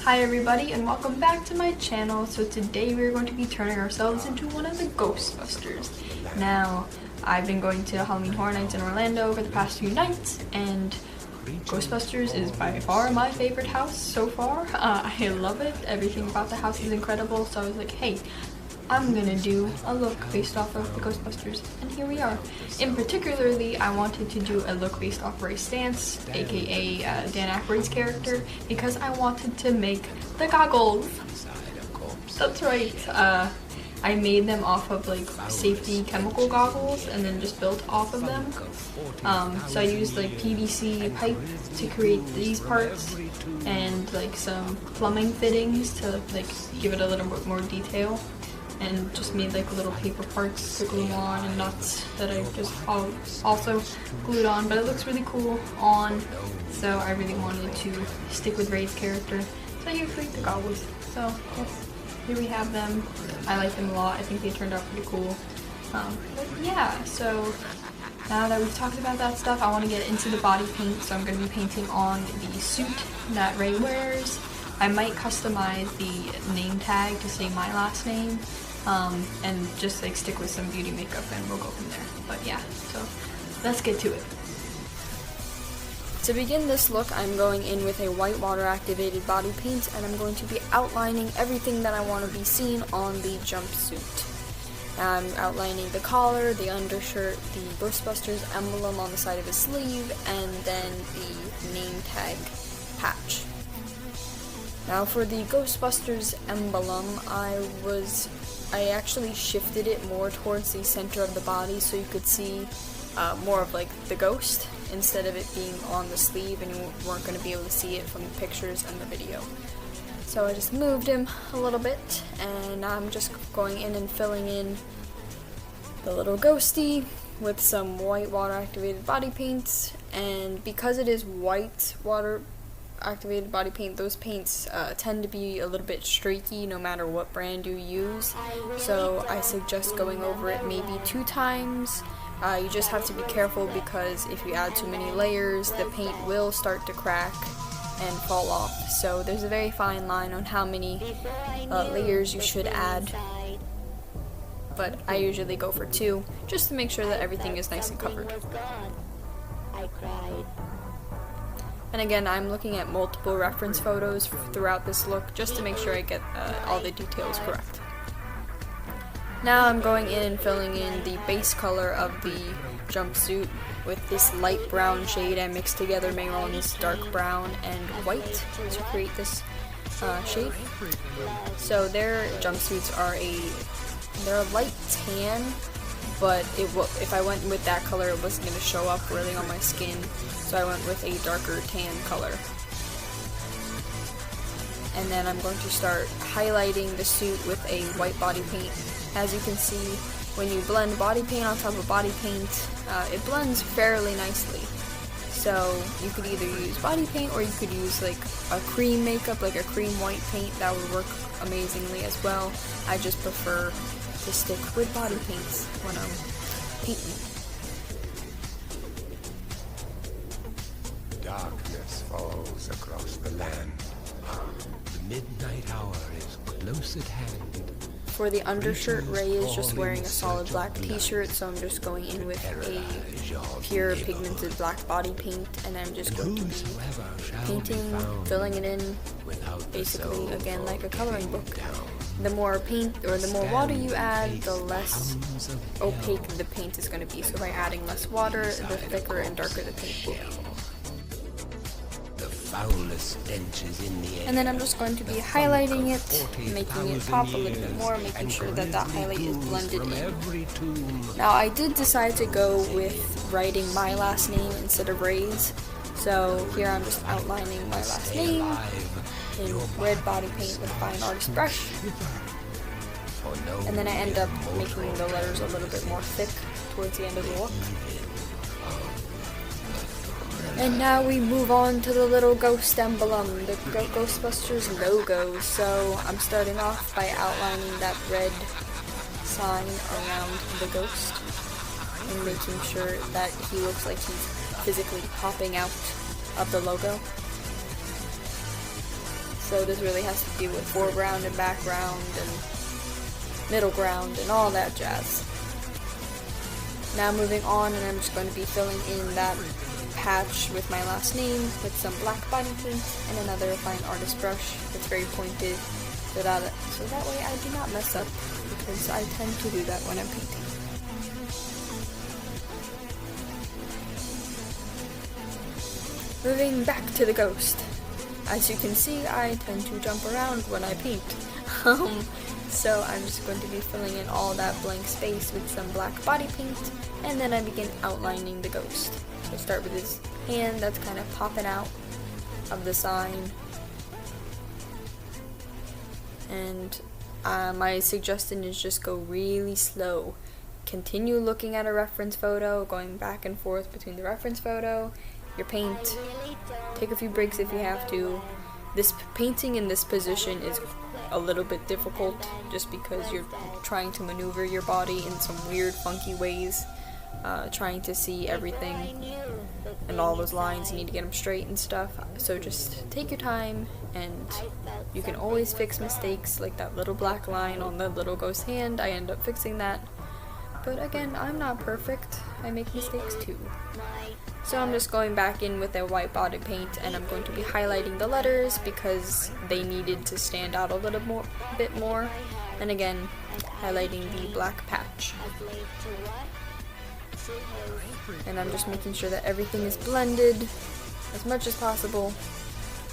Hi everybody and welcome back to my channel. So today we're going to be turning ourselves into one of the Ghostbusters. Now, I've been going to Halloween Horror Nights in Orlando over the past few nights, and Ghostbusters is by far my favorite house so far. I love it. Everything about the house is incredible, so I was like, hey, I'm gonna do a look based off of the Ghostbusters, and here we are. In particularly, I wanted to do a look based off Ray Stantz, aka Dan Aykroyd's character, because I wanted to make the goggles. That's right. I made them off of like safety chemical goggles and then just built off of them. So I used like PVC pipe to create these parts and like some plumbing fittings to like give it a little bit more detail. And just made like little paper parts to glue on and nuts that I just also glued on, but it looks really cool on, so I really wanted to stick with Ray's character, so I create the goggles. So yes, here we have them. I like them a lot. I think they turned out pretty cool. But yeah, so now that we've talked about that stuff, I want to get into the body paint, so I'm going to be painting on the suit that Ray wears. I might customize the name tag to say my last name. And just like stick with some beauty makeup and we'll go from there. But yeah, so let's get to it. To begin this look, I'm going in with a white water activated body paint, and I'm going to be outlining everything that I want to be seen on the jumpsuit. I'm outlining the collar, the undershirt, the Ghostbusters emblem on the side of the sleeve, and then the name tag patch. Now for the Ghostbusters emblem, I actually shifted it more towards the center of the body so you could see more of like the ghost instead of it being on the sleeve, and you weren't going to be able to see it from the pictures and the video. So I just moved him a little bit, and I'm just going in and filling in the little ghosty with some white water activated body paints. And because it is white water activated body paint, those paints tend to be a little bit streaky no matter what brand you use, so I suggest going over it maybe 2 times. You just have to be careful because if you add too many layers, the paint will start to crack and fall off, so there's a very fine line on how many layers you should add, but I usually go for 2 just to make sure that everything is nice and covered. And again, I'm looking at multiple reference photos throughout this look just to make sure I get all the details correct. Now I'm going in and filling in the base color of the jumpsuit with this light brown shade. I mixed together Mayron's dark brown and white to create this shade. So their jumpsuits are they're a light tan, but if I went with that color, it wasn't going to show up really on my skin, so I went with a darker tan color. And then I'm going to start highlighting the suit with a white body paint. As you can see, when you blend body paint on top of body paint, it blends fairly nicely. So you could either use body paint or you could use like a cream makeup, like a cream white paint. That would work amazingly as well. I just prefer to stick with body paints when I'm painting. Darkness falls across the land. The midnight hour is close at hand. For the undershirt, Ray is just wearing a solid black t-shirt, so I'm just going in with a pure pigmented black body paint, and I'm just going to be painting, filling it in, basically again like a coloring book. The more paint or the more water you add, the less opaque the paint is going to be. So by adding less water, the thicker and darker the paint will be. And then I'm just going to be highlighting it, making it pop a little bit more, making sure that that highlight is blended in. Now I did decide to go with writing my last name instead of Ray's, so here I'm just outlining my last name, in red body paint with a fine artist brush. And then I end up making the letters a little bit more thick towards the end of the look. And now we move on to the little ghost emblem, the Ghostbusters logo. So I'm starting off by outlining that red sign around the ghost and making sure that he looks like he's physically popping out of the logo. So this really has to do with foreground and background and middle ground and all that jazz. Now moving on, and I'm just going to be filling in that patch with my last name with some black body paint and another fine artist brush that's very pointed so that way I do not mess up, because I tend to do that when I'm painting. Moving back to the ghost. As you can see, I tend to jump around when I paint. So I'm just going to be filling in all that blank space with some black body paint, and then I begin outlining the ghost. So start with his hand that's kind of popping out of the sign. And my suggestion is just go really slow. Continue looking at a reference photo, going back and forth between the reference photo, your paint. Take a few breaks if you have to. This painting in this position is a little bit difficult just because you're trying to maneuver your body in some weird, funky ways, trying to see everything and all those lines. You need to get them straight and stuff. So just take your time, and you can always fix mistakes, like that little black line on the little ghost hand. I end up fixing that. But again, I'm not perfect. I make mistakes too. So I'm just going back in with a white body paint, and I'm going to be highlighting the letters because they needed to stand out a little bit more. And again, highlighting the black patch. And I'm just making sure that everything is blended as much as possible,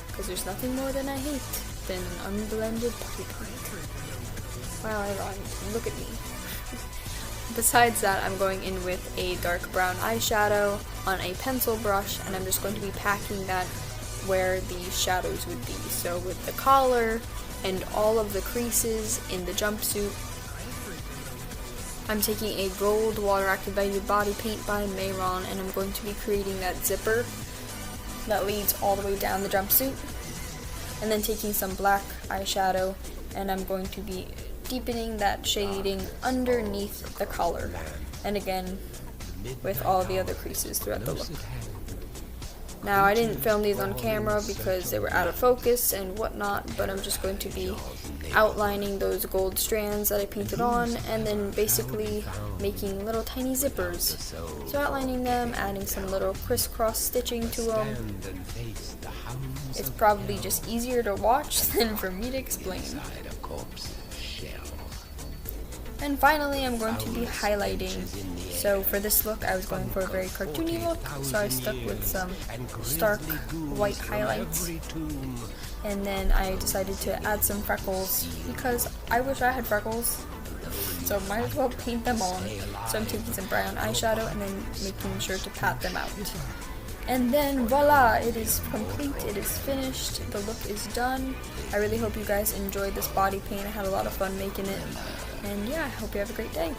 because there's nothing more than I hate than unblended body paint. Wow, I rhymed. Look at me. Besides that, I'm going in with a dark brown eyeshadow on a pencil brush, and I'm just going to be packing that where the shadows would be. So with the collar and all of the creases in the jumpsuit, I'm taking a gold water activated body paint by Mayron, and I'm going to be creating that zipper that leads all the way down the jumpsuit. And then taking some black eyeshadow, and I'm going to be deepening that shading underneath the collar, and again with all the other creases throughout the look. Now, I didn't film these on camera because they were out of focus and whatnot, but I'm just going to be outlining those gold strands that I painted on, and then basically making little tiny zippers. So outlining them, adding some little crisscross stitching to them. It's probably just easier to watch than for me to explain. And finally, I'm going to be highlighting. So for this look, I was going for a very cartoony look, so I stuck with some stark white highlights. And then I decided to add some freckles because I wish I had freckles, so might as well paint them on. So I'm taking some brown eyeshadow and then making sure to pat them out. And then voila, it is complete, it is finished, the look is done. I really hope you guys enjoyed this body paint. I had a lot of fun making it. And yeah, I hope you have a great day.